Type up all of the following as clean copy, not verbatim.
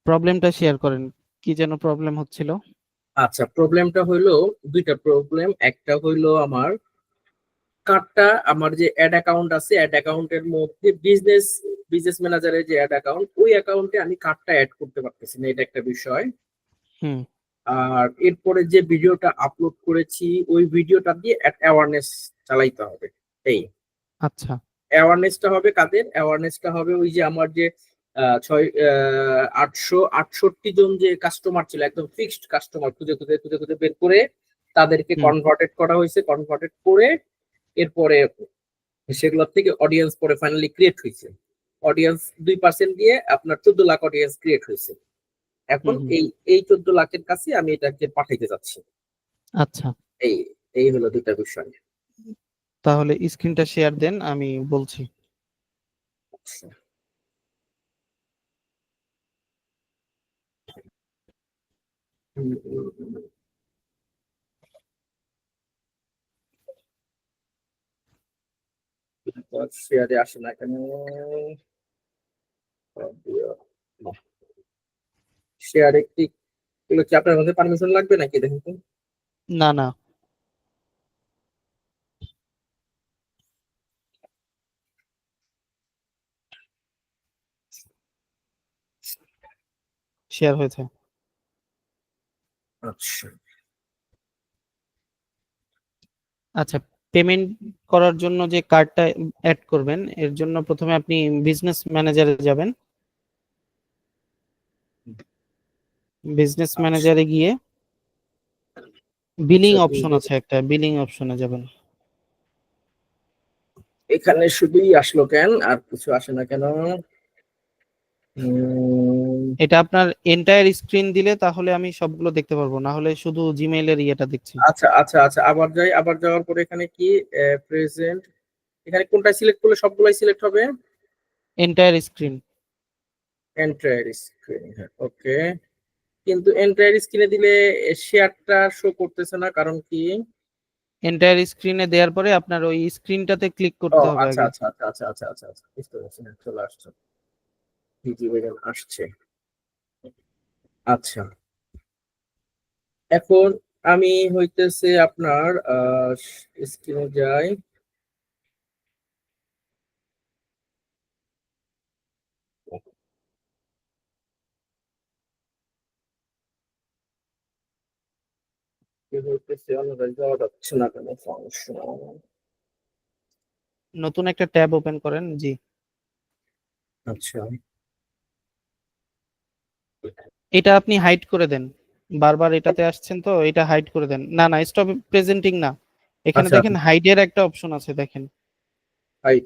প্রবলেমটা শেয়ার করেন, কি যেন প্রবলেম হচ্ছিল? আচ্ছা, প্রবলেমটা হইলো দুইটা প্রবলেম। একটা হইলো আমার কার্ডটা, আমার যে অ্যাড অ্যাকাউন্ট আছে অ্যাড অ্যাকাউন্টের মধ্যে বিজনেস ম্যানেজারের যে অ্যাড অ্যাকাউন্ট, ওই অ্যাকাউন্টে আমি কার্ডটা অ্যাড করতে পারতেছি না, এটা একটা বিষয়। হুম। আর এরপরে যে ভিডিওটা আপলোড করেছি ওই ভিডিওটা দিয়ে অ্যাওয়ারনেস চালাইতে হবে। এই আচ্ছা। অ্যাওয়ারনেসটা হবে কাদের? অ্যাওয়ারনেসটা হবে ওই যে আমার যে 868 জন যে কাস্টমার ছিল, একদম ফিক্সড কাস্টমার, খুঁজে খুঁজে খুঁজে খুঁজে বের করে তাদেরকে হুম। কনভার্টেড করা হয়েছে। কনভার্টেড করে এরপরে সেগুলোর থেকে অডিয়েন্স পরে ফাইনালি ক্রিয়েট হয়েছে। অডিয়েন্স 2% দিয়ে আপনার 14 লাখ অডিয়েন্স ক্রিয়েট হয়েছে। এখন হুম। হুম। এই 14 লাখের কাছে আমি এটাকে পাঠাইতে যাচ্ছি। আচ্ছা, এই এই হলো দুটা বিষয়। তাহলে স্ক্রিনটা শেয়ার দেন, আমি বলছি। আচ্ছা, শেয়ারে আসে না কেন? শেয়ারে কি এগুলো কি আপনার মধ্যে পারমিশন লাগবে নাকি দেখুন তো? না, না, শেয়ার হয়েছে। আচ্ছা আচ্ছা, পেমেন্ট করার জন্য যে কার্ডটা অ্যাড করবেন, এর জন্য প্রথমে আপনি বিজনেস ম্যানেজারে যাবেন। বিজনেস আচ্ছা, ম্যানেজারে গিয়ে বিলিং আচ্ছা, অপশন আছে একটা, বিলিং অপশনে যাবেন। এখানে শুধুই আসলো কেন, আর কিছু আসে না কেন? এটা আপনার এন্টায়ার স্ক্রিন দিলে তাহলে আমি সবগুলো দেখতে পারবো, না হলে শুধু জিমেইলের ইয়েটা দেখছি। আচ্ছা আচ্ছা আচ্ছা, আবার যাই। আবার যাওয়ার পরে এখানে কি প্রেজেন্ট, এখানে কোনটা সিলেক্ট করলে সবগুলাই সিলেক্ট হবে? Entire screen. এন্টায়ার স্ক্রিন, হ্যাঁ ওকে। কিন্তু এন্টায়ার স্ক্রিনে দিলে শেয়ারটা শো করতেছে না, কারণ কি? এন্টায়ার স্ক্রিনে দেওয়ার পরে আপনার ওই স্ক্রিনটাতে ক্লিক ও করতে হবে আচ্ছা আগে। আচ্ছা আচ্ছা আচ্ছা আচ্ছা আচ্ছা আচ্ছা, বুঝতে পারছি, হ্যাঁ, চলে আসছে, ভিডিও আসছে। আচ্ছা, এখন আমি হইতেছে আপনার স্ক্রিনে যাই। কি হইতেছে, অনুযায়ী যাওয়া যাচ্ছে না কেন? সমস্যা। নতুন একটা ট্যাব ওপেন করেন, জি। আচ্ছা এটা আপনি হাইড করে দেন, বারবার এটাতে আসছেন তো, এটা হাইড করে দেন। না, না, স্টপ প্রেজেন্টিং না, এখানে আচ্ছা, দেখেন হাইডের একটা অপশন আছে, দেখেন। হাইট,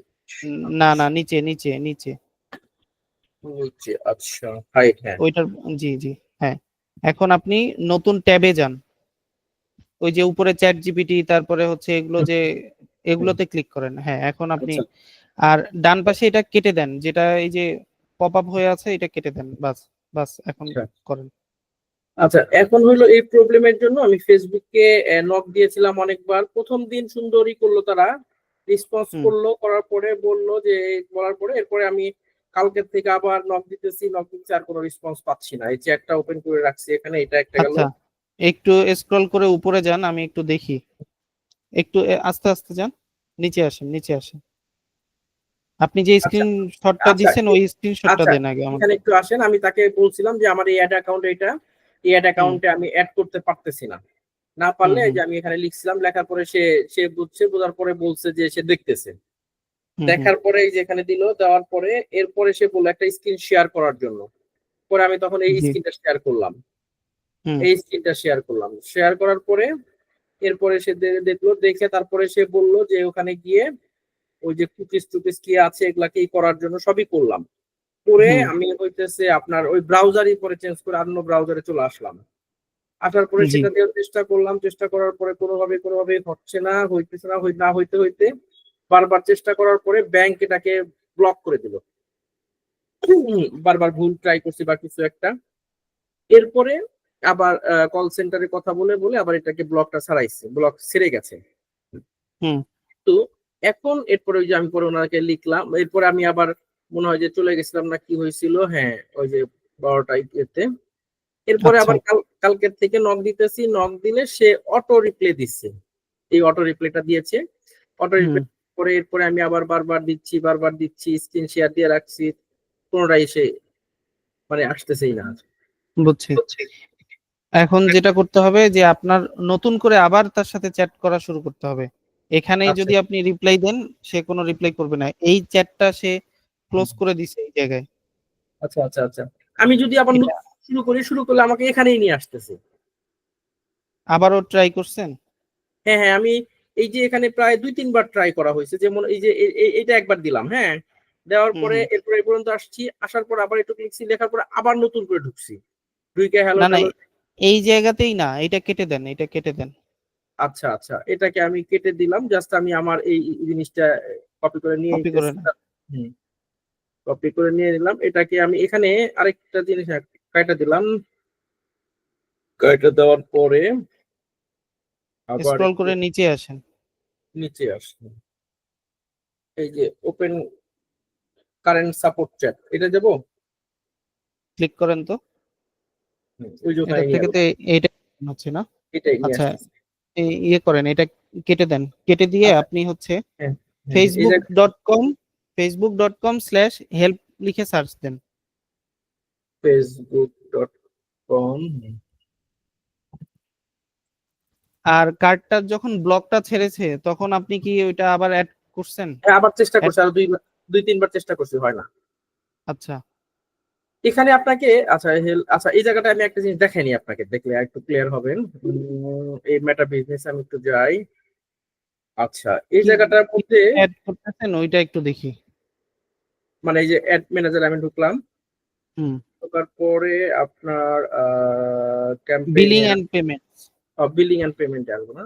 না, না, নিচে নিচে নিচে নিচে, আচ্ছা হাইট, হ্যাঁ। ওইটার, জি, জি, হ্যাঁ। এখন আপনি নতুন ট্যাবে যান, ওই যে উপরে চ্যাট জিপিটি, তারপরে হচ্ছে এগুলো যে, হুম, এগুলোতে ক্লিক করেন। হ্যাঁ, এখন আপনি আচ্ছা আর ডান পাশে এটা কেটে দেন, যেটা এই যে পপ আপ হয়ে আছে, এটা কেটে দেন, বাস। বাস, এখন আচ্ছা করেন। আচ্ছা, এখন হইলো এই প্রবলেমের জন্য আমি ফেসবুককে নক দিয়েছিলাম অনেকবার। প্রথম দিন সুন্দরই করলো তারা, রেসপন্স হুম। করলো, করার পরে বললো যে, বলার পরে এরপরে আমি কালকের থেকে আবার নক দিতেছি, আর কোনো রেসপন্স পাচ্ছি না। এই চ্যাটটা ওপেন করে রাখছি এখানে, এটা একটা গেল। আচ্ছা, একটু স্ক্রল করে উপরে যান, আমি একটু দেখি। একটু আস্তে আস্তে যান, নিচে আসেন, নিচে আসেন। আপনি যে আচ্ছা স্ক্রিনশটটা আচ্ছা দিচ্ছেন ওই স্ক্রিনশটটা আচ্ছা, দেন আগে এখানে আমাকে। একটু আসেন। আমি তাকে বলছিলাম যে আমার এই অ্যাড অ্যাকাউন্ট, এই অ্যাড হুম। অ্যাকাউন্টে আমি অ্যাড করতে পারতেছি না। না হুম। পারলে এই হুম। যে আমি এখানে লিখছিলাম, লেখার পরে সে সে বুঝছে, বোঝার পরে বলছে যে সে দেখতেছে। হুম। হুম। দেখার পরে এই যে এখানে দিল, দেওয়ার পরে এরপরে সে বললো একটা স্ক্রিন শেয়ার করার জন্য। পরে আমি তখন এই জি। স্ক্রিনটা শেয়ার করলাম। হুম। এই স্ক্রিনটা শেয়ার করলাম, শেয়ার করার পরে এরপরে সে দেখলো, দেখে তারপরে সে বলল যে ওখানে গিয়ে ওই যে কুকিজ টুকিজ কি আছে এগুলাকে করার জন্য সবই করলাম। করে হুম। আমি হইতেছে আপনার ওই ব্রাউজারই পরে চেঞ্জ করে অন্য ব্রাউজারে চলে আসলাম। আসার পরে জি। সেটা দেওয়ার চেষ্টা করলাম, চেষ্টা করার পরে কোনোভাবে হচ্ছে না, হইতেছে না, না হইতে হইতে বারবার চেষ্টা করার পরে ব্যাংক এটাকে ব্লক করে দিল। বারবার ভুল ট্রাই করছি বা কিছু একটা। এরপরে আবার কল সেন্টারে কথা বলে বলে আবার এটাকে ব্লকটা ছাড়াইছে, ব্লক ছেড়ে গেছে। হুম। তো এখন এরপরে ওই যে আমি পরে ওনাকে লিখলাম, এরপরে আমি আবার মনে হয় যে চলে গেছিলাম না কি হয়েছিল, হ্যাঁ ওই যে 12টায় ইয়েতে। এরপরে আচ্ছা আবার কালকের থেকে নক দিতেছি, নক দিলে সে অটো রিপ্লে দিচ্ছে। এই অটো রিপ্লেটা দিয়েছে। অটো রিপ্লে হুম করে এরপরে আমি আবার বারবার দিচ্ছি, স্ক্রিন শেয়ার দিয়ে রাখছি, কোনোটাই সে মানে আসতেছেই না। বুঝছি। এখন যেটা করতে হবে যে আপনার নতুন করে আবার তার সাথে চ্যাট করা শুরু করতে হবে। এখানেই আচ্ছা যদি আপনি রিপ্লাই দেন সে কোনো রিপ্লাই করবে না, এই চ্যাটটা সে ক্লোজ করে দিছে এই জায়গায়। আচ্ছা আচ্ছা আচ্ছা। আমি যদি আবার এটা নতুন শুরু করলে আমাকে এখানেই নিয়ে আসতেছে। আবারও ট্রাই করছেন? হ্যাঁ হ্যাঁ, আমি এই যে এখানে প্রায় 2-3 বার ট্রাই করা হয়েছে, যেমন এই যে এইটা একবার দিলাম, হ্যাঁ, দেওয়ার হুম পরে হুম এরপরে এই পর্যন্ত আসছি, আসার পর আবার একটু লিখছি, লেখার পর আবার নতুন করে ঢুকছি, ঢুকে হ্যালো না না, ট্যালো। এই জায়গাতেই না, এটা কেটে দেন, এটা কেটে দেন। আচ্ছা আচ্ছা, এটাকে আমি কেটে দিলাম, জাস্ট আমি আমার এই জিনিসটা কপি করে নিয়ে কপি করে নিতেছি। নেন। হুম, কপি করে নিয়ে নিলাম, এটাকে আমি এখানে আরেকটা জিনিস কাইটা দিলাম, কাইটা দেওয়ার পরে আবার স্ক্রল একটু করে নিচে আসেন। নিচে আসলাম, এই যে ওপেন কারেন্ট সাপোর্ট চ্যাট, এটা দেবো। ক্লিক করেন তো। ওই যে ওখানে এটার নিয়ে থেকে তো আসছি, এইটা হচ্ছে না। এটাই নিয়ে আচ্ছা, আসতেছি। ইয়ে করেন, এটা কেটে দেন। কেটে দিয়ে আচ্ছা, আপনি হচ্ছে হ্যাঁ হ্যাঁ হ্যাঁ, এই জায়গায় facebook.com/help লিখে সার্চ দেন। facebook.com। আর কার্ডটা যখন ব্লকটা ছেড়েছে তখন আপনি কি ওইটা আবার অ্যাড করছেন? হ্যাঁ, আবার চেষ্টা অ্যাড, করছি, আরো 2-3 বার চেষ্টা করছি, হয় না। আচ্ছা এখানে আপনাকে আচ্ছা আচ্ছা, এই জায়গাটা আমি একটা জিনিস দেখাইনি আপনাকে, দেখলে একটু ক্লিয়ার হবেন। এই মেটা বিজনেস আমি একটু যাই। আচ্ছা, এই কি জায়গাটার কি মধ্যে অ্যাড করতেছেন ওইটা একটু দেখি। মানে এই যে অ্যাড ম্যানেজার আমি ঢুকলাম, হুম, ঢোকার পরে আপনার বিলিং ক্যাম্পেইনে এন্ড পেমেন্ট। বিলিং এন্ড পেমেন্টে আসবো না,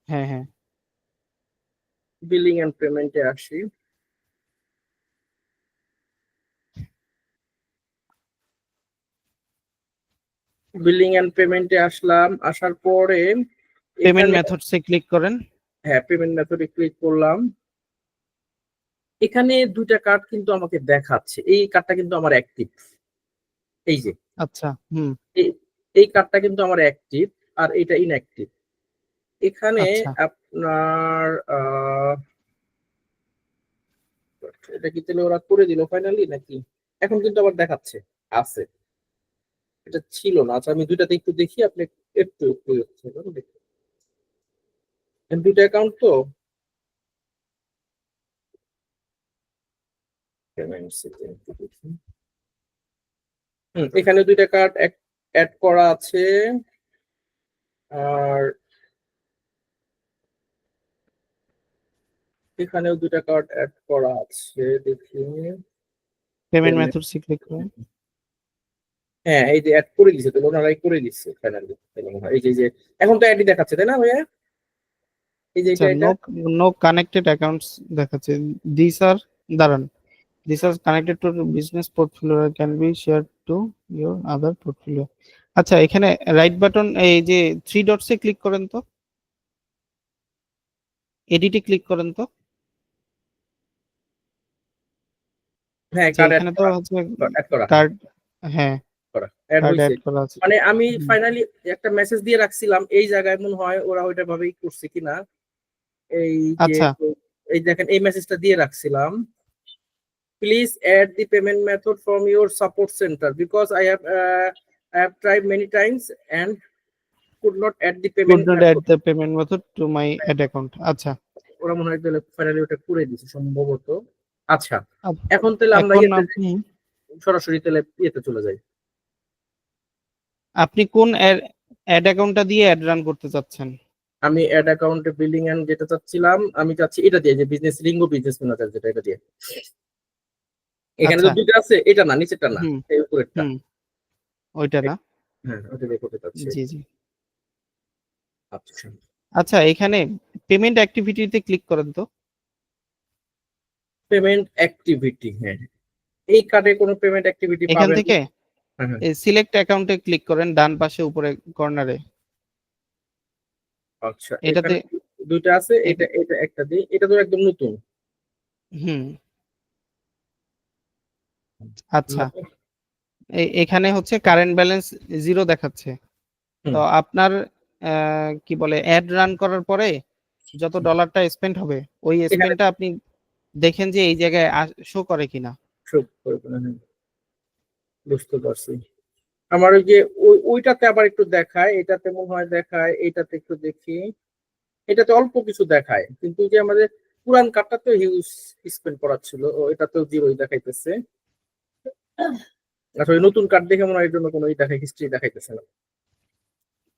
হ্যাঁ হ্যাঁ, বিলিং এন্ড পেমেন্টে আসি। বিলিং এন্ড পেমেন্টে আসলাম, আসার পরে পেমেন্ট এখানে মেথডসে ক্লিক করেন। হ্যাঁ পেমেন্ট মেথডে ক্লিক করলাম। এখানে দুইটা কার্ড কিন্তু আমাকে দেখাচ্ছে, এই কার্ডটা কিন্তু আমার অ্যাক্টিভ, এই যে আচ্ছা হুম, এই এই কার্ডটা কিন্তু আমার অ্যাক্টিভ, আর এটা ইনঅ্যাক্টিভ। এখানে আচ্ছা আপনার এটা কি তাহলে ওরা করে দিল ফাইনালি নাকি? এখন কিন্তু আবার দেখাচ্ছে আছে, এটা ছিল না। আচ্ছা, আমি দুইটাতে একটু দেখি, আপনি একটু একটু দেখুন। দুইটা অ্যাকাউন্ট তো, এখানে দুইটা কার্ড অ্যাড করা আছে, আর এখানেও দুইটা কার্ড অ্যাড করা আছে, দেখি। পেমেন্ট Payment- মেথডসে ক্লিক করেন। হ্যাঁ, এই যে অ্যাড করে দিছে, তো ওনারাই করে দিচ্ছে ফাইনালি। এই যে এখন তো অ্যাডই দেখাচ্ছে, তাই না ভাইয়া? এই যে আচ্ছা, এটা নো নো কানেক্টেড অ্যাকাউন্টস দেখাচ্ছে। দিস আর, দাঁড়ান, this are connected to business portfolio can be share to your other portfolio. আচ্ছা, এখানে রাইট বাটন, এই যে থ্রি ডটসে ক্লিক করেন তো, এডিটে ক্লিক করেন তো। হ্যাঁ, আচ্ছা, কার্ড এখানে তো হচ্ছে অ্যাড করা, হ্যাঁ, কার্ড, হ্যাঁ অ্যাড কার্ড হয়েছে। অ্যাড করা আছে। মানে আমি হুম, ফাইনালি একটা মেসেজ দিয়ে রাখছিলাম, এই জায়গায় মনে হয় ওরা ওইটা ভাবেই করছে কিনা। এই যে আচ্ছা এই দেখেন, এই মেসেজটা দিয়ে রাখছিলাম, please add the payment method from your support centre because I have tried many times and could not add the could payment not add method. the payment method to my ad account। আচ্ছা ওরা মনে হয় finally ওটা করে দিছে সম্ভবত। আচ্ছা, up- এখন তাহলে আমরা এখন ইয়েতে আপনি সরাসরি তাহলে ইয়েতে চলে যাই। আপনি কোন অ্যাড অ্যাকাউন্টটা দিয়ে অ্যাড রান করতে চাচ্ছেন? আমি অ্যাড অ্যাকাউন্টে বিলিং এন্ড যেটা চাচ্ছিলাম, আমি চাচ্ছি এটা দিয়ে, যে বিজনেস লিঙ্গো বিজনেস ম্যানেজার, যেটা এটা দিয়ে। এখানে তো আচ্ছা দুইটা আছে, এটা না, নিচেরটা না, হুম এই উপরেরটা। হুম, ওইটা না, হ্যাঁ, ওটা দিয়ে করতে চাচ্ছি। জি জি। আচ্ছা, আচ্ছা, এখানে পেমেন্ট অ্যাক্টিভিটিতে ক্লিক করেন তো। পেমেন্ট অ্যাক্টিভিটি, হ্যাঁ, এই কার্ডে কোনো পেমেন্ট অ্যাক্টিভিটি এখান পাবেন না। থেকে হ্যাঁ হ্যাঁ, সিলেক্ট অ্যাকাউন্টে ক্লিক করেন, ডান পাশে উপরে কর্নারে। আচ্ছা, এটাতে এখানে দুইটা আছে, এটা এটা একটা দিই, এটা তো একদম নতুন। হুম, আচ্ছা, এখানে হচ্ছে কারেন্ট ব্যালেন্স 0 দেখাচ্ছে। হুম। তো আপনার কি বলে অ্যাড রান করার পরে যত ডলারটা স্পেন্ড হবে ওই এখানে স্পেন্ডটা আপনি দেখেন যে এই জায়গায় শো করে কিনা। শো করবে না, হ্যাঁ, বুঝতে পারছি। আমার ওই যে ওইটাতে আবার একটু দেখায়, এটাতে মনে হয় দেখায়, এটাতে একটু দেখি, এটাতে অল্প কিছু দেখায়, কিন্তু যে আমাদের পুরান কার্ডটাতে হিউজ স্পেন্ড করা ছিল, ও এটাতেও জিরোই দেখাইতেছে। আসলে নতুন কার্ড দেখে মনে হয় এর জন্য কোনো হিস্ট্রি দেখাইতেছে না।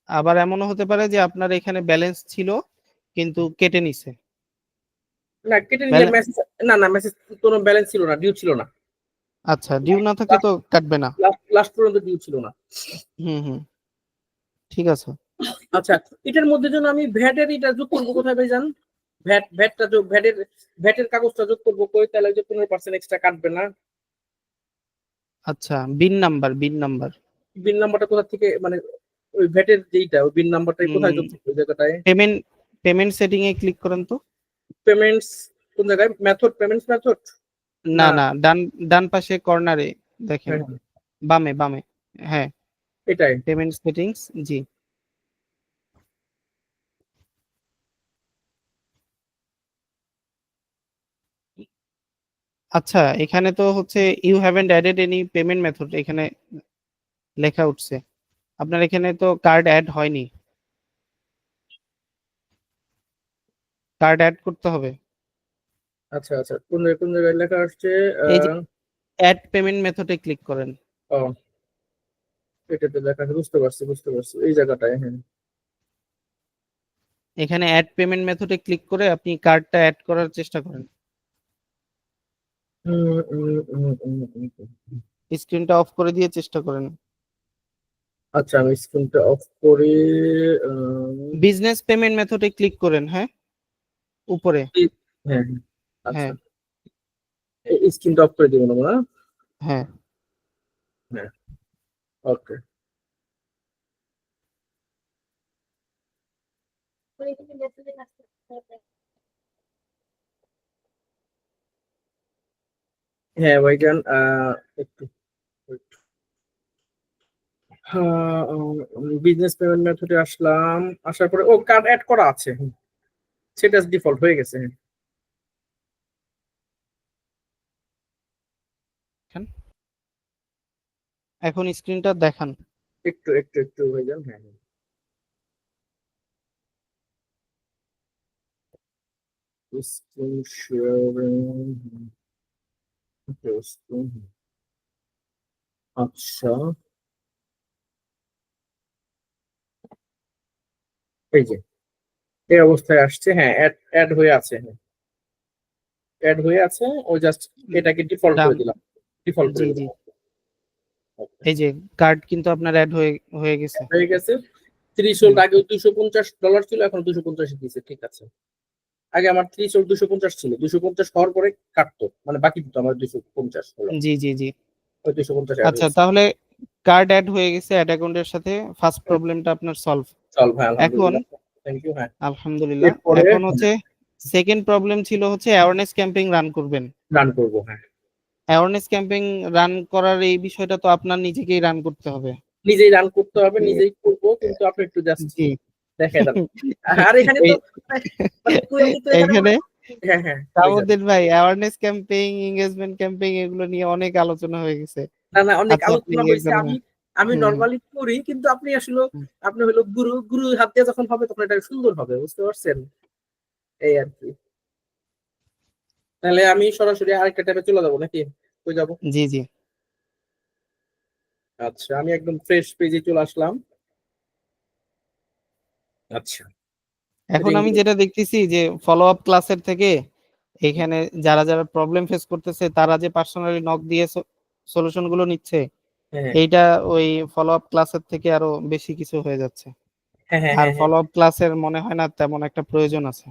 আবার এমনও হতে পারে যে আপনার এখানে ব্যালেন্স ছিল কিন্তু কেটে নিছে। না, কেটে নিলে মেসেজ, না না, মেসেজ কোনো ব্যালেন্স ছিল না, ডিউ ছিল না। আচ্ছা, ডিউ না থাকলে তো কাটবে না। লাস্ট পর্যন্ত ডিউ ছিল না। হুম হুম, ঠিক আছে। আচ্ছা, এটার মধ্যে যেন আমি ভ্যাটের এটা যোগ করবো কোথায় ভাই জান? ভ্যাটটা যোগ, ভ্যাটের কাগজটা যোগ করবো কই, তাহলে যে 15% এক্সট্রা কাটবে না? আচ্ছা, বিন নাম্বার, বিন নাম্বার। বিল নাম্বারটা কোথা থেকে, মানে ওই ভ্যাটের যেইটা, ওই বিল নাম্বারটাই কোথায় যোগ করবো ওই জায়গাটায়? পেমেন্ট পেমেন্ট সেটিং এ ক্লিক করেন তো। পেমেন্টস কোন জায়গায়? Method, payments method? না না। না, ডান ডান পাশে কর্নারে দেখেন, হ্যাঁ হ্যাঁ, বামে বামে। হ্যাঁ, এটাই। পেমেন্ট সেটিংস, জি। আচ্ছা, এখানে তো হচ্ছে you haven't added any payment method এখানে লেখা উঠছে। আপনার এখানে তো কার্ড অ্যাড হয়নি, কার্ড অ্যাড করতে হবে। আচ্ছা আচ্ছা, কোন কোন জায়গায় লেখা আসছে? এই যে অ্যাড পেমেন্ট মেথডে ক্লিক করেন। ও, এটাতে লেখা আছে, বুঝতে পারছি বুঝতে পারছি, এই জায়গাটায়, হ্যাঁ। এখানে অ্যাড পেমেন্ট মেথডে ক্লিক করে আপনি কার্ডটা অ্যাড করার চেষ্টা করেন। উম, উম, উম, উম, উম, উম। স্ক্রিনটা অফ করে দিয়ে চেষ্টা করেন। আচ্ছা, আমি স্ক্রিনটা অফ করে বিজনেস পেমেন্ট মেথডে ক্লিক করেন, হ্যাঁ, উপরে। হ্যাঁ হ্যাঁ, আচ্ছা, হ্যাঁ স্ক্রিনটা অফ করে দিব না? হ্যাঁ, হ্যাঁ, ওকে। হ্যাঁ ভাইজান, একটু বিজনেস পেমেন্ট মেথডে আসলাম, আসার পরে ও কার্ড অ্যাড করা আছে, সেটা ডিফল্ট হয়ে গেছে। এখন স্ক্রিনটা দেখান। একটু একটু একটু ভাইজান, হ্যাঁ হ্যাঁ। স্ক্রিন শেয়ারিং, আচ্ছা, এই যে এই অবস্থায় আসছে, হ্যাঁ, অ্যাড অ্যাড হয়ে আছে, হ্যাঁ, অ্যাড হয়ে আছে। ও জাস্ট এটাকে ডিফল্ট ডান, করে দিলাম, ডিফল্ট জি করে জি। দিলাম। এই যে কার্ড কিন্তু আপনার অ্যাড হয়ে হয়ে গেছে। হয়ে গেছে। হুম, 30 আগে $250 ছিল, এখন 250 দিয়েছে, ঠিক আছে। আগে আমার 250 ছিল, 250 হওয়ার পরে কাটতো, মানে বাকি দিত আমার 250 হলো, জি জি জি। ওই 250 অ্যাড আচ্ছা, হয়েছে। তাহলে কার্ড অ্যাড হয়ে গেছে অ্যাড অ্যাকাউন্টের সাথে, ফার্স্ট প্রবলেমটা আপনার সলভ। চল ভাই, এখন আলহামদুলিল্লাহ, থ্যাংক ইউ, হ্যাঁ। আলহামদুলিল্লাহ, এরপরে এখন হচ্ছে সেকেন্ড প্রবলেম ছিল হচ্ছে অ্যাওয়ারনেস ক্যাম্পেইন রান করবেন। রান করবো, হ্যাঁ। অ্যাওয়ারনেস ক্যাম্পেইন রান করার এই বিষয়টা তো আপনার নিজেকেই রান করতে হবে। নিজেই রান করতে হবে, নিজেই করবো, কিন্তু আপনি একটু জাস্ট জি। দেখে দেন। আর এখানে তো এই মানে কোয়েরি তো এখানে এখানে হ্যাঁ হ্যাঁ, বুঝলেন। তাবুদ্দিন ভাই, অ্যাওয়ারনেস ক্যাম্পেইন, এঙ্গেজমেন্ট ক্যাম্পেইন এগুলো নিয়ে অনেক আলোচনা হয়ে গেছে। না না, অনেক আচ্ছা, আপনি আলোচনা হয়েছে। একদম, আমি আমি হুম হুম নর্মালি করি, কিন্তু আপনি আসলে হুম। আপনি হলো গুরু, গুরু হাত দিয়ে যখন হবে তখন এটা সুন্দর হবে, বুঝতে পারছেন? এই আর কি। তাহলে আমি সরাসরি আরেকটা ট্যাবে চলে যাবো নাকি? কই যাবো? জি জি। আচ্ছা, আমি একদম ফ্রেশ পেজে চলে আসলাম। আচ্ছা, এখন আমি যেটা দেখতেছি যে ফলো আপ ক্লাসের থেকে এখানে যারা যারা প্রবলেম ফেস করতেছে তারা যে পার্সোনালি নক দিয়ে সলিউশন গুলো নিচ্ছে, হ্যাঁ এইটা ওই ফলো আপ ক্লাসের থেকে আরো বেশি কিছু হয়ে যাচ্ছে। হ্যাঁ হ্যাঁ আর হ্যাঁ হ্যাঁ, ফলো আপ ক্লাসের মনে হয় না তেমন একটা প্রয়োজন আছে।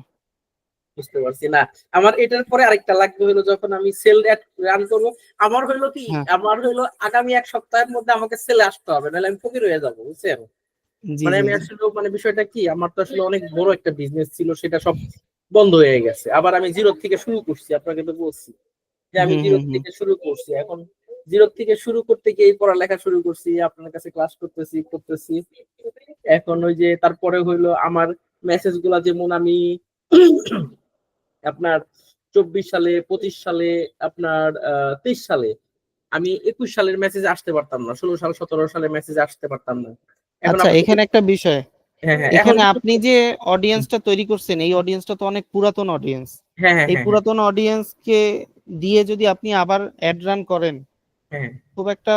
বুঝতে পারছি। না, আমার এটার পরে আরেকটা লাগবে হলো, যখন আমি সেল রান করবো, আমার হইলো কি, হ্যাঁ, আমার হইলো আগামী 1 সপ্তাহের মধ্যে আমাকে সেলে আসতে হবে, নাহলে আমি ফকির হয়ে যাবো, বুঝছেন? জি মানে জি আমি জি। আসলে, মানে বিষয়টা কি, আমার তো আসলে অনেক বড় একটা বিজনেস ছিল, সেটা সব বন্ধ হয়ে গেছে। আবার আমি জিরো থেকে শুরু করছি, আপনাকে তো বলছি যে আমি হুম জিরো হুম হুম। থেকে শুরু করছি। এখন জিরো থেকে শুরু করতে গিয়ে এই পড়ালেখা শুরু করছি, আপনার কাছে ক্লাস করতেছি। এখন ওই যে তারপরে হইলো আমার মেসেজ গুলা, যেমন আমি আপনার 24 সালে, 25 সালে, আপনার 23 সালে, আমি 21 সালের মেসেজ আসতে পারতাম না, 16 সাল 17 সালের মেসেজ আসতে পারতাম না। এখন আচ্ছা, আমার এখানে একটা বিষয়, হ্যাঁ হ্যাঁ এখন এখানে আপনি যে অডিয়েন্সটা তৈরি করছেন, এই অডিয়েন্সটা তো অনেক পুরাতন অডিয়েন্স। হ্যাঁ হ্যাঁ এই হ্যাঁ হ্যাঁ পুরাতন অডিয়েন্সকে দিয়ে যদি আপনি আবার অ্যাড রান করেন, হ্যাঁ। খুব একটা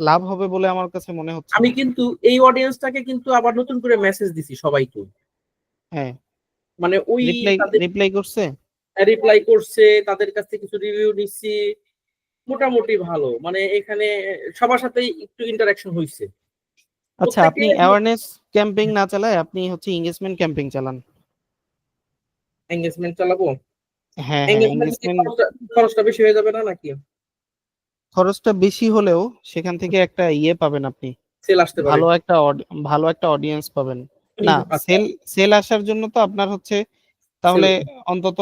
লাভ হবে বলে আমার কাছে মনে হচ্ছে আমি না। কিন্তু এই অডিয়েন্সটাকে কিন্তু আবার নতুন করে মেসেজ দিছি সবাইকে, হ্যাঁ, মানে ওই রিপ্লাই তাদের রিপ্লাই করছে। রিপ্লাই করছে, তাদের কাছ থেকে কিছু রিভিউ নিচ্ছি, মোটামুটি ভালো, মানে এখানে সবার সাথেই একটু ইন্টারাকশন হয়েছে আচ্ছা, প্রত্যেকে। আপনি অ্যাওয়ারনেস ক্যাম্পেইন না চালায় আপনি হচ্ছে এঙ্গেজমেন্ট ক্যাম্পেইন চালান। এঙ্গেজমেন্ট চালাবো? হ্যাঁ হ্যাঁ, এঙ্গেজমেন্ট কি এঙ্গেজমেন্ট খরচটা বেশি হয়ে যাবে না নাকি? খরচটা বেশি হলেও সেখান থেকে একটা ইয়ে পাবেন আপনি, সেল আসতে পারে। ভালো একটা অডিয়েন্স পাবেন। না, আচ্ছা সেল সেল আসার জন্য তো আপনার হচ্ছে সেল। তাহলে অন্তত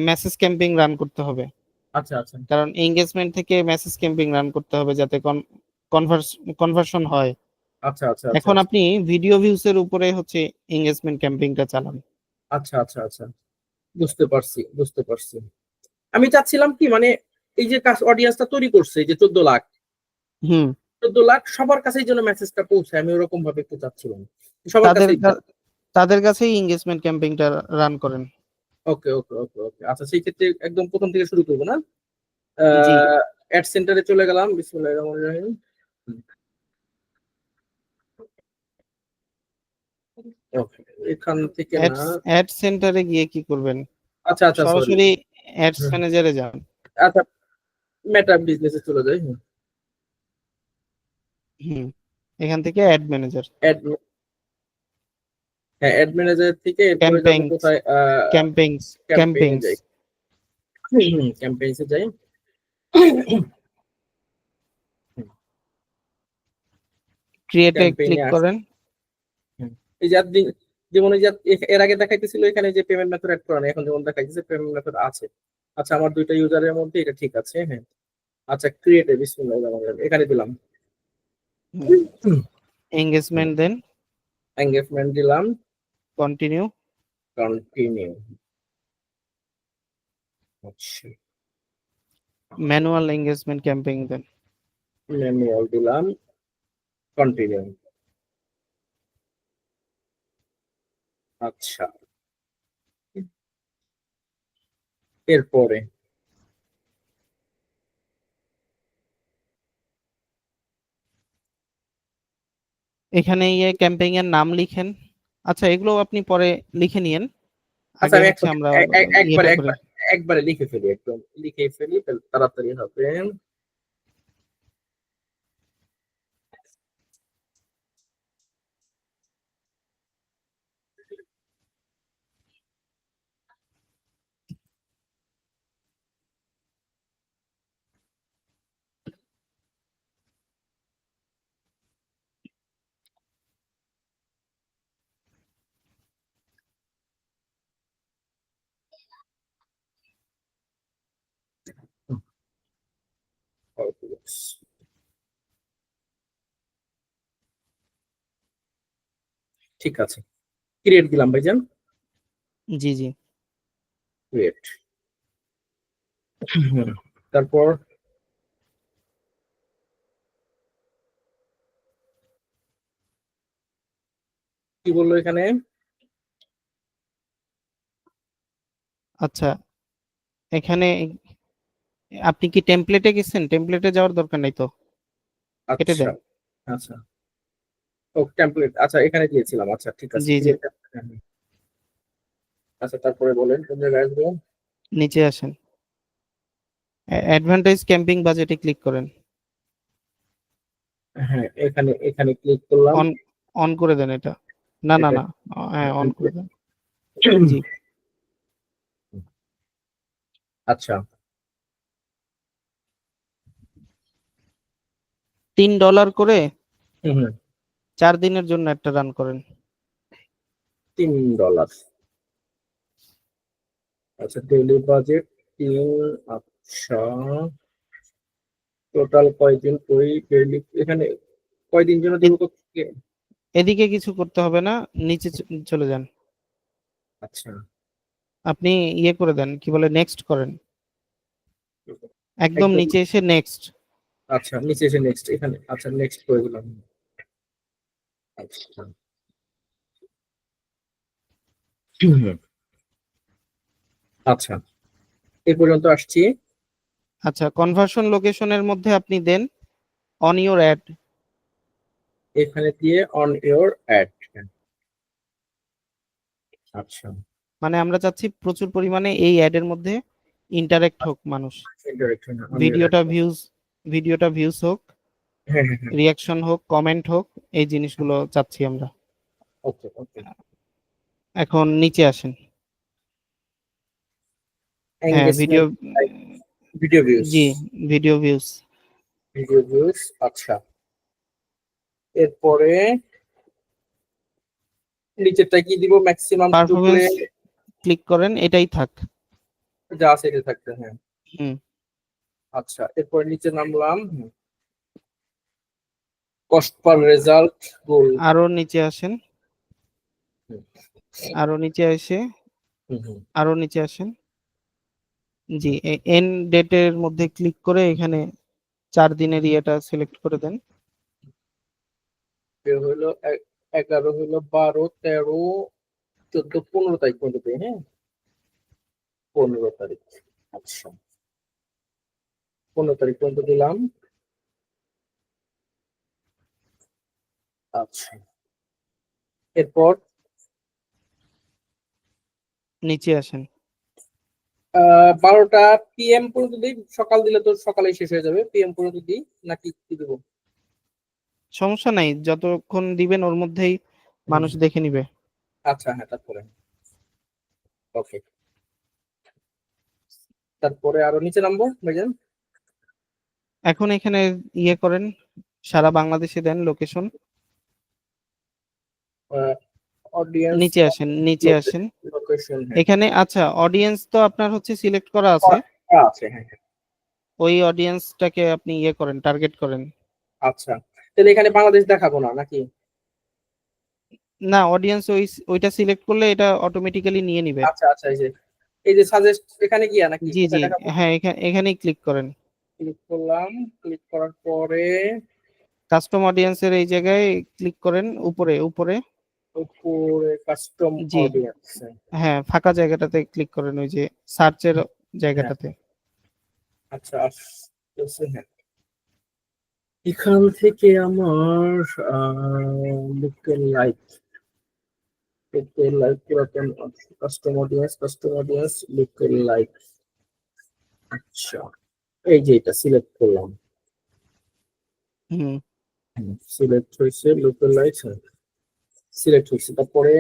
মেসেজ ক্যাম্পেইন রান করতে হবে। আচ্ছা আচ্ছা কারণ এঙ্গেজমেন্ট থেকে মেসেজ ক্যাম্পেইন রান করতে হবে যাতে কনভার্সন হয়। আচ্ছা আচ্ছা আচ্ছা এখন আচ্ছা আপনি ভিডিও ভিউজ এর উপরে হচ্ছে এঙ্গেজমেন্ট ক্যাম্পেইনটা চালান। আচ্ছা আচ্ছা আচ্ছা, বুঝতে পারছি বুঝতে পারছি। আমি চাচ্ছিলাম কি, মানে এই যে কাজ অডিয়েন্সটা তৈরি করছে, এই যে 14 লাখ, হুম। 14 লাখ সবার কাছেই যেন মেসেজটা পৌঁছায়, আমি ওরকম ভাবে একটু চাচ্ছিলাম সবার তাদের কাছেই। তাদের কাছেই এঙ্গেজমেন্ট ক্যাম্পেইনটা রান করেন। ওকে ওকে ওকে ওকে, আচ্ছা সেই ক্ষেত্রে একদম প্রথম থেকে শুরু করবো না? জি। অ্যাড সেন্টারে চলে গেলাম, বিসমিল্লাহির রহমানির রহিম। ওকে, এখান থেকে না। অ্যাড সেন্টারে গিয়ে কি করবেন? আচ্ছা আচ্ছা সরি। সরাসরি অ্যাডস ম্যানেজারে যান। আচ্ছা, মেটা বিজনেসে চলে যাই। হুম, এখান থেকে অ্যাড ম্যানেজার, অ্যাড, হ্যাঁ অ্যাড ম্যানেজার থেকে এরপরে যাব ক্যাম্পেইনস কোথায়? ক্যাম্পেইনস ক্যাম্পেইনে ক্যাম্পেইনস যাই। ক্যাম্পেইনসে যাই। ক্রিয়েটে ক্যাম্পেইনে ক্লিক আসি। করেন। এই যে আপনি যেমন এই যে এর আগে দেখাইতেছিল এখানে যে পেমেন্ট মেথড অ্যাড করা নেই, এখন যেমন দেখাইতেছে পেমেন্ট মেথড আছে। আচ্ছা, আমার দুইটা ইউজারের মধ্যে এটা ঠিক আছে, হ্যাঁ। আচ্ছা, ক্রিয়েটে বিসমিল্লাহির রহমানির রহিম এখানে দিলাম। এঙ্গেজমেন্ট দেন, এনগেজমেন্ট দিলাম, কন্টিনিউ, কন্টিনিউ। আচ্ছা, ম্যানুয়াল এঙ্গেজমেন্ট ক্যাম্পেইন দেন। ম্যানুয়াল দিলাম, কন্টিনিউ। আচ্ছা, এরপরে এখানে ইয়ে ক্যাম্পেইন এর নাম লিখেন। আচ্ছা, এগুলো আপনি পরে লিখে নিয়েন, আচ্ছা আগে আমি হচ্ছে আমরা একবারে ইয়েটা করি। একবারে একবারে লিখে ফেলি, একদম লিখে ফেলি, তাহলে তাড়াতাড়ি হবে। ঠিক আছে, ক্রিয়েট দিলাম ভাইজান, জি জি। ক্রিয়েট। তারপর কি বললো এখানে? আচ্ছা, এখানে আপনি কি টেমপ্লেটে গেছেন? টেমপ্লেটে যাওয়ার দরকার নাই তো, কেটে আচ্ছা দেন। আচ্ছা, ও টেমপ্লেট, আচ্ছা এখানে দিয়েছিলাম, আচ্ছা ঠিক আছে জি জি, ক্রিয়েট। আচ্ছা তারপরে বলেন কোন জায়গায় আসবো? নিচে আসেন, অ্যাডভান্টেজ ক্যাম্পিং বাজেটে ক্লিক করেন। হ্যাঁ, এখানে এখানে ক্লিক করলাম। অন অন করে দেন এটা। না না এটা না, হ্যাঁ অন করে দেন। জি। আচ্ছা, $3 করে হুম হুম, 4 দিনের জন্য একটা রান করেন। $3। আচ্ছা, ডেইলি বাজেট 3। আচ্ছা, টোটাল কয়দিন করি ডেইলি এখানে কয়দিন জন্য দিব কোথেকে? এদিকে কিছু করতে হবে না, নিচে চলে যান। আচ্ছা আপনি ইয়ে করে দেন, কি বলে, নেক্সট করেন, একদম একদম নিচে এসে নেক্সট। আচ্ছা নিচে এসে নেক্সট এখানে আচ্ছা নেক্সট করে দিলাম। আচ্ছা হুম, আচ্ছা এই পর্যন্ত আসছি। আচ্ছা, কনভার্সন লোকেশনের মধ্যে আপনি দেন অন ইওর অ্যাড, এখানে দিয়ে অন ইওর অ্যাড। আচ্ছা মানে আমরা চাচ্ছি প্রচুর পরিমাণে এই অ্যাডের মধ্যে ইন্টারেক্ট হোক মানুষ, ইন্টারেকশন অন ইওর অ্যাড। ভিডিওটা ভিউজ, ভিডিওটা ভিউজ হোক, হ্যাঁ হ্যাঁ হ্যাঁ রিয়াকশন হোক, কমেন্ট হোক, এই জিনিসগুলো চাচ্ছি আমরা। ওকে ওকে। এখন নিচে আসেন। হ্যাঁ, ভিডিও, এঙ্গেজমেন্ট ভিডিও ভিউজ জি, ভিডিও ভিউজ। Video views. আচ্ছা এরপরে নিচেরটা কি দিব maximum to play performance click করেন, এটাই থাক। যা আছে এটা থাকতে হ্যাঁ। হুম। আচ্ছা এরপর নিচে নামলাম কস্ট পার রেজাল্ট গোল। আরো নিচে আসেন, আরো নিচে এসে, আরো নিচে আসেন। জি, এন্ড ডেটের মধ্যে ক্লিক করে এখানে 4 দিনের ইয়েটা সিলেক্ট করে দেন। হইলো 11 হইলো 12 13 14 15 তারিখ পর্যন্ত হ্যাঁ 15 তারিখ। আচ্ছা 15 তারিখ পর্যন্ত দিলাম। আচ্ছা এরপর নিচে আসেন। 12টা PM পর্যন্ত দিই, সকাল দিলে তো সকালেই শেষ হয়ে যাবে, PM পর্যন্ত দিই নাকি কি দেবো? সমস্যা নাই, যতক্ষণ দিবেন ওর মধ্যেই মানুষ দেখে নিবে। আচ্ছা হ্যাঁ তারপরে ওকে। তারপরে আরো নিচে নামবো ভাইজান। এখন এখানে ইয়ে করেন, সারা বাংলাদেশে দেন লোকেশন। অডিয়েন্স নিচে আসেন, নিচে আসেন। লোকেশন হ্যাঁ এখানে আচ্ছা, অডিয়েন্স তো আপনার হচ্ছে সিলেক্ট করা আছে, আছে হ্যাঁ হ্যাঁ। ওই অডিয়েন্সটাকে আপনি ইয়ে করেন, টার্গেট করেন। আচ্ছা তাহলে এখানে বাংলাদেশ দেখাবো না নাকি? না, অডিয়েন্স ওইটা সিলেক্ট করলে এটা অটোমেটিক্যালি নিয়ে নিবে। আচ্ছা আচ্ছা এই যে সাজেস্ট এখানে গিয়া নাকি জি জি, কোথায় দেখাবো? হ্যাঁ, এখানেই ক্লিক করেন। ক্লিক করলাম, ক্লিক করার পরে কাস্টম অডিয়েন্সের এই জায়গায় ক্লিক করেন, উপরে উপরে। উপরে কাস্টম জি, অডিয়েন্স। হ্যাঁ, ফাঁকা জায়গাটাতে ক্লিক করেন, ওই যে সার্চের হ্যাঁ জায়গাটাতে। আচ্ছা আসতেছে হ্যাঁ। এখান থেকে আমার লুকের লাইক পুরাতন কাস্টম অডিয়েন্স লুকের লাইক। আচ্ছা এই যে এটা সিলেক্ট করলাম, হুম। সিলেক্ট হয়েছে লুকের লাইক সিলেক্ট হয়েছে। তারপরে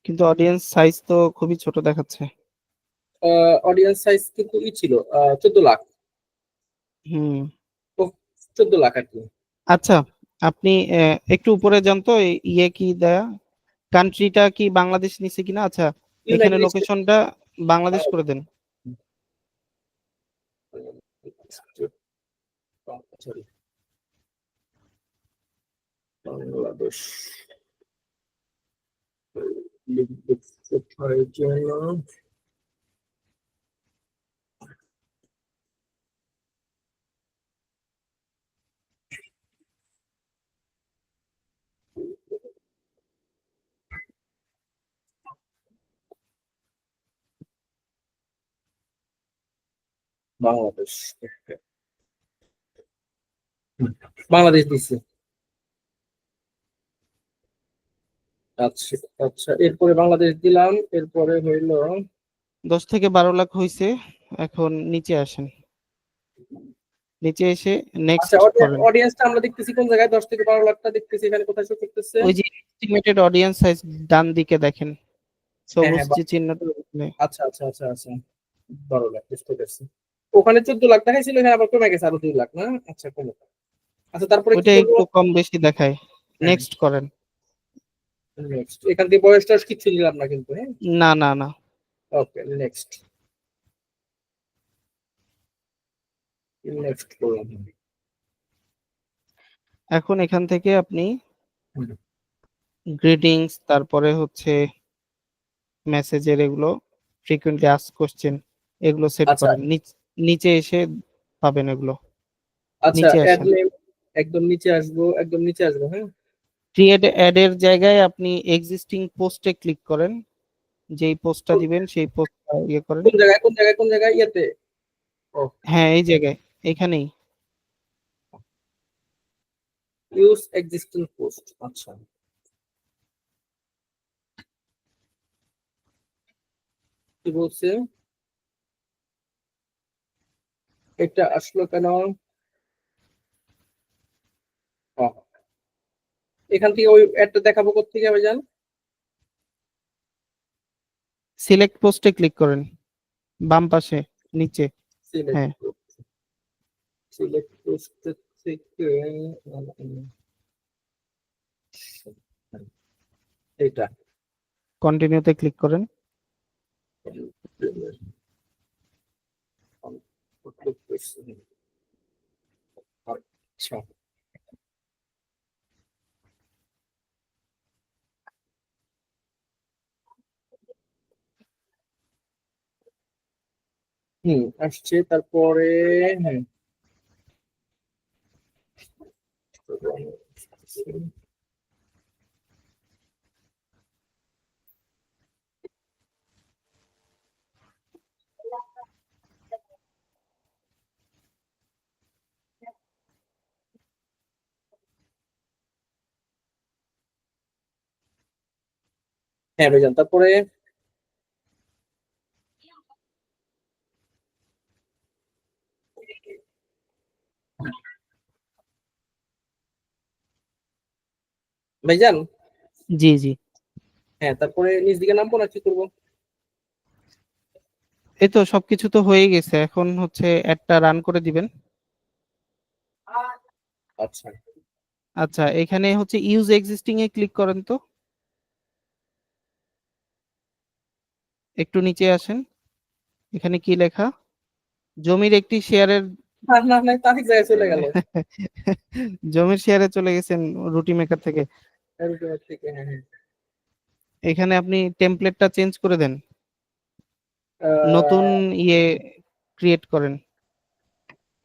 কিন্তু অডিয়েন্স সাইজ তো খুবই ছোট দেখাচ্ছে। অডিয়েন্স সাইজ কিন্তু ছিল 14 লাখ। হুম। ও 14 লাখ আর কি। আচ্ছা, আপনি একটু উপরে যান তো, ইয়ে কি দেয়া, কান্ট্রিটা কি বাংলাদেশ নিচে কিনা। আচ্ছা, এখানে ইউনাইটেড স্টেট। লোকেশনটা বাংলাদেশ করে দেন। সরি বাংলাদেশ কোথায় যেন বাংলাদেশ বাংলাদেশ দিচ্ছে। আচ্ছা আচ্ছা এরপরে বাংলাদেশ দিলাম, এরপরে হইলো 10 থেকে 12 লাখ হয়েছে। এখন নিচে আসেন, নিচে এসে আচ্ছা নেক্সট করেন। অডিয়েন্সটা আমরা দেখতেছি কোন জায়গায়? 10 থেকে 12 লাখটা দেখতেছি এখানে কোথায় শো করতেছে? ওই যে এস্টিমেটেড অডিয়েন্স সাইজ, ডান দিকে দেখেন, হ্যাঁ সবুজ হ্যাঁ যে চিহ্নটা ওখানে। আচ্ছা আচ্ছা আচ্ছা আচ্ছা 12 লাখ বুঝতে পারছি। ওখানে 14 লাখ দেখাইছিল, এখানে আবার কমে গেছে আরো 2 লাখ না? আচ্ছা কমে। আচ্ছা তারপরে কি ওইটা করবো? একটু কম বেশি দেখায়, হ্যাঁ নেক্সট করেন। নেক্সট এখান থেকে বয়সটা কিচ্ছু দিলাম না কিন্তু হ্যাঁ। না না না। Okay next. নেক্সট করলাম। এখন এখান থেকে আপনি হুম। গ্রিটিংস, তারপরে হচ্ছে মেসেজের এগুলো ফ্রিকোয়েন্টলি আস্ক কোশ্চেন এগুলো সেট আচ্ছা করেন। নিচে এসে পাবেন এগুলো। আচ্ছা, নিচে অ্যাড আসেন, নেম একদম নিচে আসবো, একদম নিচে আসবো, হ্যাঁ। ক্রিয়েট অ্যাড এর জায়গায় আপনি এক্সিস্টিং পোস্টে ক্লিক করেন, যেই পোস্টটা কোন দিবেন সেই পোস্টটা ইয়ে করেন। কোন জায়গায় কোন জায়গায় কোন জায়গায় ইয়েতে? ও, হ্যাঁ এই জায়গায়, এখানেই। Use existing post. আচ্ছা, কি বলছে? এটা আসলো কেন? ও, এখান থেকে ওই অ্যাডটা দেখাবো কোত্থেকে ভাইজান? সিলেক্ট পোস্টে ক্লিক করেন, বাম পাশে নিচে। হ্যাঁ, সিলেক্ট সিলেক্ট পোস্ট থেকে এটা। কন্টিনিউতে ক্লিক করেন। আচ্ছা, আসছে তারপরে। হ্যাঁ, হ্যাঁ ভাইজান, তারপরে ভাইজান, জি জি, হ্যাঁ তারপরে নিচ দিকে নামবো না কি করবো? এই তো সবকিছু তো হয়ে গেছে, এখন হচ্ছে অ্যাডটা রান করে দিবেন। আচ্ছা, আচ্ছা, এখানে হচ্ছে ইউজ এক্সিস্টিং এ ক্লিক করেন তো, একটু নিচে আসেন। এখানে কি লেখা? জমির একটি শেয়ারের না না না, তারিখ জায়গায় চলে গেল। জমির শেয়ারে চলে গেছেন রুটি মেকার থেকে। এরকমের থেকে, হ্যাঁ হ্যাঁ। এখানে আপনি টেমপ্লেটটা চেঞ্জ করে দেন, নতুন আহ, ইয়ে ক্রিয়েট করেন।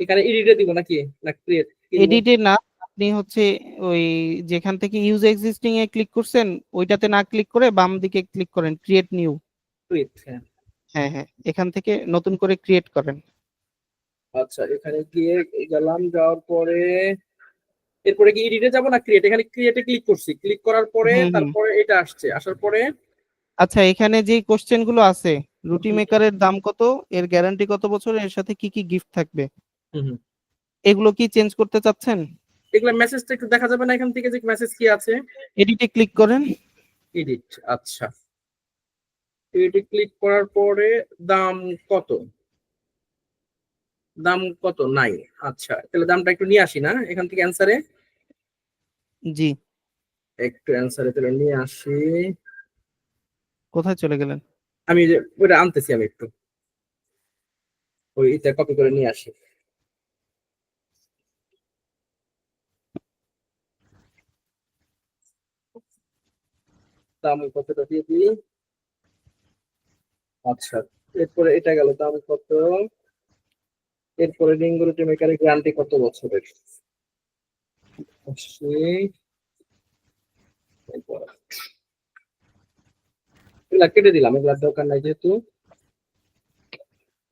এখানে এডিটে দিব নাকি, না ক্রিয়েট কি দিব? এডিটে না, আপনি হচ্ছে ওই যেখান থেকে ইউজ এক্সিস্টিং এ ক্লিক করছেন ওইটাতে না ক্লিক করে বাম দিকে ক্লিক করেন, ক্রিয়েট নিউ। ক্রিয়েট, হ্যাঁ। হ্যাঁ হ্যাঁ, এখান থেকে নতুন করে ক্রিয়েট করেন। আচ্ছা, এখানে গিয়ে গেলাম, যাওয়ার পরে এরপরে কি এডিটে যাব না ক্রিয়েট? এখানে ক্রিয়েটে ক্লিক করছি, ক্লিক করার পরে হুম হুম। তারপরে এটা আসছে, আসার পরে আচ্ছা, এখানে যে কোশ্চেন গুলো আছে, রুটি মেকারের দাম কত, এর গ্যারান্টি কত বছর, এর সাথে কি কি গিফট থাকবে, হুম হুম, এগুলো কি চেঞ্জ করতে চাচ্ছেন? এগুলা মেসেজটা একটু দেখা যাবে না এখান থেকে যে মেসেজ কি আছে? এডিটে ক্লিক করেন। এডিট, আচ্ছা। এডিটে ক্লিক করার পরে দাম কত? দাম কত নাই। আচ্ছা, তাহলে দামটা একটু নিয়ে আসি না এখান থেকে অ্যান্সারে? জি, একটু অ্যান্সারে তাহলে নিয়ে আসি। কোথায় চলে গেলেন? আমি ওইটা আনতেছি, আমি একটু ওইটা কপি করে নিয়ে আসি। দাম কতটা দিয়ে দিই। আচ্ছা, এরপরে এটা গেল দাম কত। এরপরে রিঙ্গুরুটি মেকারের গ্যারান্টি কত বছরের? আসি, এরপর এগুলা কেটে দিলাম, এগুলার দরকার নাই যেহেতু।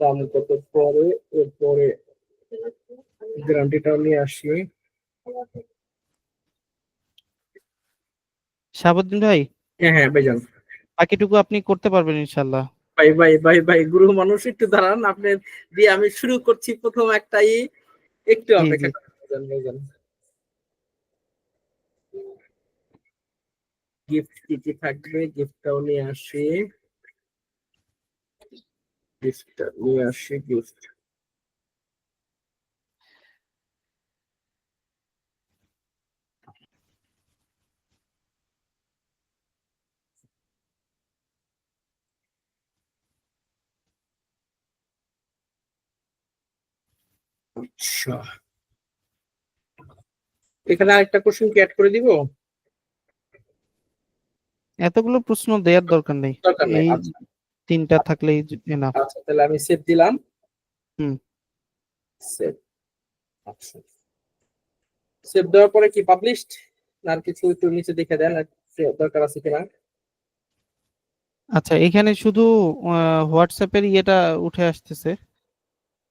দাম কত পরে, এরপরে গ্যারান্টিটাও নিয়ে আসি। শাহাবুদ্দিন ভাই, হ্যাঁ হ্যাঁ ভাইজান। বাকিটুকু আপনি করতে পারবেন ইনশাল্লাহ। ভাই ভাই ভাই ভাই, গুরু মানুষ, একটু দাঁড়ান আপনি দিয়ে আমি শুরু করছি প্রথম একটাই, একটু জি জি, অপেক্ষা করেন ভাইজান, ভাইজান। গিফট কি কি থাকবে, গিফটটাও নিয়ে আসি, গিফটটা নিয়ে আসি, গিফট। আচ্ছা, এখানে আরেকটা কোশ্চেন কি অ্যাড করে দিব? এতগুলো প্রশ্ন দেওয়ার দরকার নেই, দরকার নাই। এই আচ্ছা 3টা থাকলেই এনাফ। আচ্ছা, তাহলে আমি সেভ দিলাম। হুম। সেভ। আচ্ছা, সেভ দেওয়ার পরে কি পাবলিশড, না আর কিছু একটু নিচে দেখে দেন আর দরকার আছে কিনা? আচ্ছা, এখানে শুধু হোয়াটসঅ্যাপের ইয়েটা উঠে আসতেছে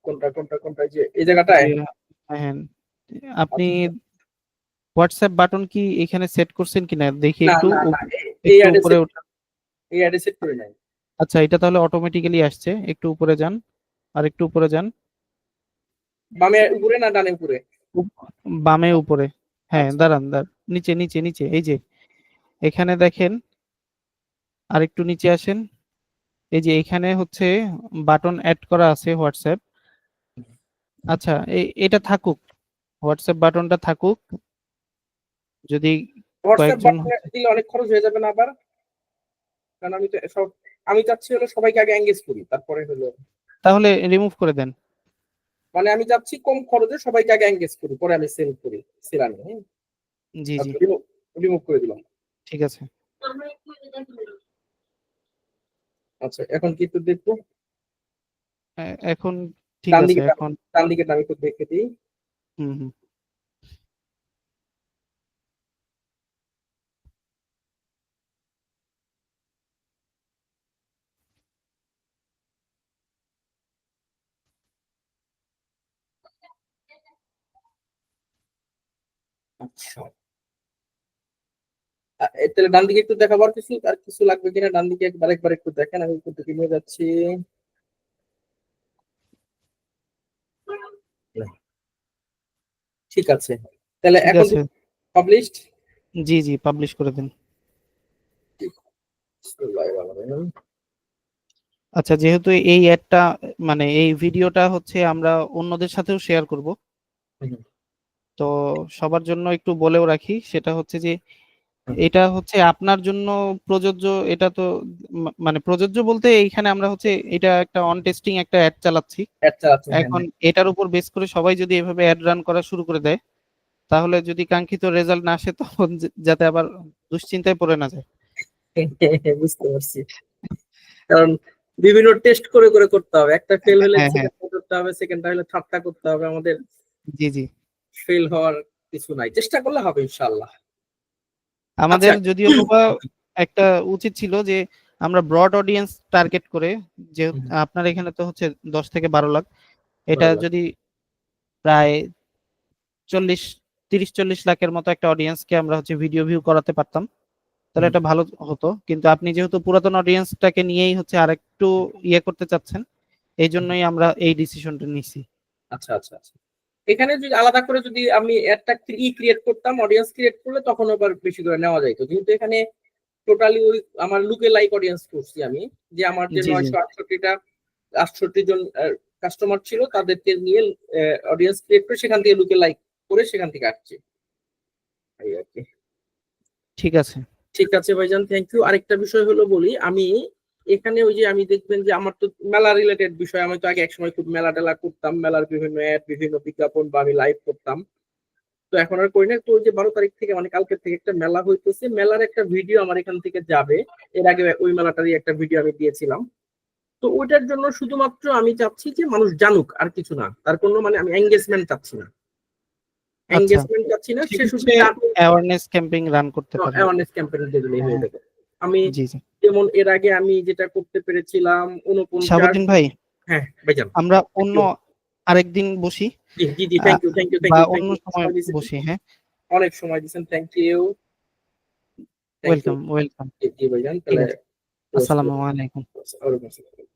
কোনটা কোনটা কোনটা, এই যে এই জায়গাটায়? যে হ্যাঁ, আপনি আচ্ছা, হোয়াটসঅ্যাপ বাটন কি এখানে সেট করছেন কিনা দেখি না একটু না না, এই একটু অ্যাডে উপরে সেট, ওঠা। এই অ্যাডে সেট করে নাই। আচ্ছা, এটা তাহলে অটোমেটিক্যালি আসছে, একটু উপরে যান, আর একটু উপরে যান। বামে উপরে না ডানে উপরে? বামে উপরে। হ্যাঁ, আচ্ছা, দাঁড়ান দাঁড়ান, নিচে নিচে নিচে, এই যে এখানে দেখেন, আর একটু নিচে আসেন। এই যে এখানে হচ্ছে বাটন অ্যাড করা আছে হোয়াটসঅ্যাপ। আচ্ছা, এটা থাকুক, হোয়াটসঅ্যাপ বাটনটা থাকুক। যদি হোয়াটসঅ্যাপ কয়েকজন বাটনে দিলে অনেক খরচ হয়ে যাবে না আবার? কারণ আমি তো সব, আমি চাচ্ছি হলো সবাইকে আগে এঙ্গেজ করি, তারপরে হলো, তাহলে রিমুভ করে দেন। মানে আমি চাচ্ছি কম খরচে সবাইকে আগে এঙ্গেজ করি, পরে আমি সেল করি, সেল আনি। জি জি, আচ্ছা, রিমুভ, রিমুভ করে দিলাম। ঠিক আছে। আচ্ছা, এখন কি একটু দেখবো? এখন ঠিক ডান আছে দিকে, এখন। ডান দিকে আমি একটু দেখে দিই। হুম হুম। আচ্ছা, তাহলে ডান দিকে একটু দেখাবার কিছু আর কিছু লাগবে কিনা, ডান দিকে একবার একবার একটু দেখেন, আমি একটু দেখে নিয়ে যাচ্ছি। না, ঠিক আছে, তাহলে ঠিক এখন আছে, পাবলিশড। জি জি, পাবলিশ করে দিন। আচ্ছা, যেহেতু এই অ্যাডটা মানে এই ভিডিওটা হচ্ছে আমরা অন্যদের সাথেও শেয়ার করব, তো সবার জন্য একটু বলেও রাখি, সেটা হচ্ছে যে এটা হচ্ছে আপনার জন্য প্রযোজ্য। এটা তো মানে প্রযোজ্য বলতে এইখানে আমরা হচ্ছে এটা একটা অন টেস্টিং একটা অ্যাড চালাচ্ছি। অ্যাড চালাচ্ছেন, হ্যাঁ এখন হ্যাঁ। এটার উপর বেস করে সবাই যদি এভাবে অ্যাড রান করা শুরু করে দেয়, তাহলে যদি কাঙ্ক্ষিত রেজাল্ট না আসে, তখন যাতে আবার দুশ্চিন্তায় পড়ে না যায়। বুঝতে পারছি, কারণ বিভিন্ন টেস্ট করে করে করতে হবে, একটা ফেল হলে হ্যাঁ হ্যাঁ, সেকেন্ডটা করতে হবে, সেকেন্ডটা হলে থার্ডটা করতে হবে, আমাদের জি জি। ফেল হওয়ার কিছু নাই, চেষ্টা করলে হবে ইনশাআল্লাহ। আচ্ছা, আমাদের যদিও বা একটা উচিত ছিল যে আমরা ব্রড অডিয়েন্স টার্গেট করে, যে আপনার এখানে তো হচ্ছে 10 থেকে 12 লাখ, এটা ভালো লাগে। যদি প্রায় 30-40 লাখের মতো একটা অডিয়েন্সকে আমরা হচ্ছে ভিডিও ভিউ করাতে পারতাম, তাহলে হুম, এটা ভালো হতো। কিন্তু আপনি যেহেতু পুরাতন অডিয়েন্সটাকে নিয়েই হচ্ছে আরেকটু ইয়ে করতে চাচ্ছেন, এই হুম। জন্যই আমরা এই ডিসিশনটা নিছি। আচ্ছা আচ্ছা আচ্ছা, এখানে যদি আলাদা করে যদি আমি একটা ক্রিয়েট করতাম, অডিয়েন্স ক্রিয়েট করলে তখন আবার বেশি করে নেওয়া যাইতো, যেহেতু এখানে টোটালি ওই আমার লুকে লাইক অডিয়েন্স করছি আমি, যে আমার যে জি জি, 968টা 68 জন কাস্টমার ছিল তাদেরকে নিয়ে অডিয়েন্স ক্রিয়েট করে সেখান থেকে লুকে লাইক করে সেখান থেকে আসছে, এই আর কি। ঠিক আছে। ঠিক আছে ভাইজান, থ্যাংক ইউ। আরেকটা বিষয় হলো বলি, আমি এখানে ওই যে আমি দেখবেন যে আমার তো মেলা রিলেটেড বিষয়, আমি তো আগে একসময় খুব মেলা টেলা করতাম, মেলার বিভিন্ন অ্যাড, বিভিন্ন বিজ্ঞাপন বা আমি লাইভ করতাম, তো এখন আর করি না। তো ওই যে 12 তারিখ থেকে মানে কালকে থেকে একটা মেলা হইতেছে, মেলার একটা ভিডিও আমার এখান থেকে যাবে, এর আগে ওই মেলাটারই একটা ভিডিও আমি দিয়েছিলাম। তো ওইটার জন্য শুধুমাত্র আমি চাচ্ছি যে মানুষ জানুক, আর কিছু না, তার কোনো মানে আমি এঙ্গেজমেন্ট চাচ্ছি না, আচ্ছা, এঙ্গেজমেন্ট চাচ্ছি না, সে শুধু সেক্ষেত্রে অ্যাওয়ারনেস ক্যাম্পেইন রান করতে পারেন। অ্যাওয়ারনেস ক্যাম্পেইন যেগুলোই হয়ে হ্যাঁ, থাকে। আমি জি জি। যেমন এর আগে আমি যেটা করতে পেরেছিলাম 49, শাহাবুদ্দিন ভাই, হ্যাঁ ভাইজান, আমরা অন্য আরেকদিন বসি, জি জি জি, thank you thank you thank বা ইউ থ্যাংক অন্য ইউ, সময় সময় দিয়েছেন, বসি। হ্যাঁ, অনেক সময় দিয়েছেন, thank you, thank you. Welcome welcome. জি জি ভাইজান, ঠিক তাহলে আছে, আসসালামু আলাইকুম। ওয়ালাইকুম আসসালাম।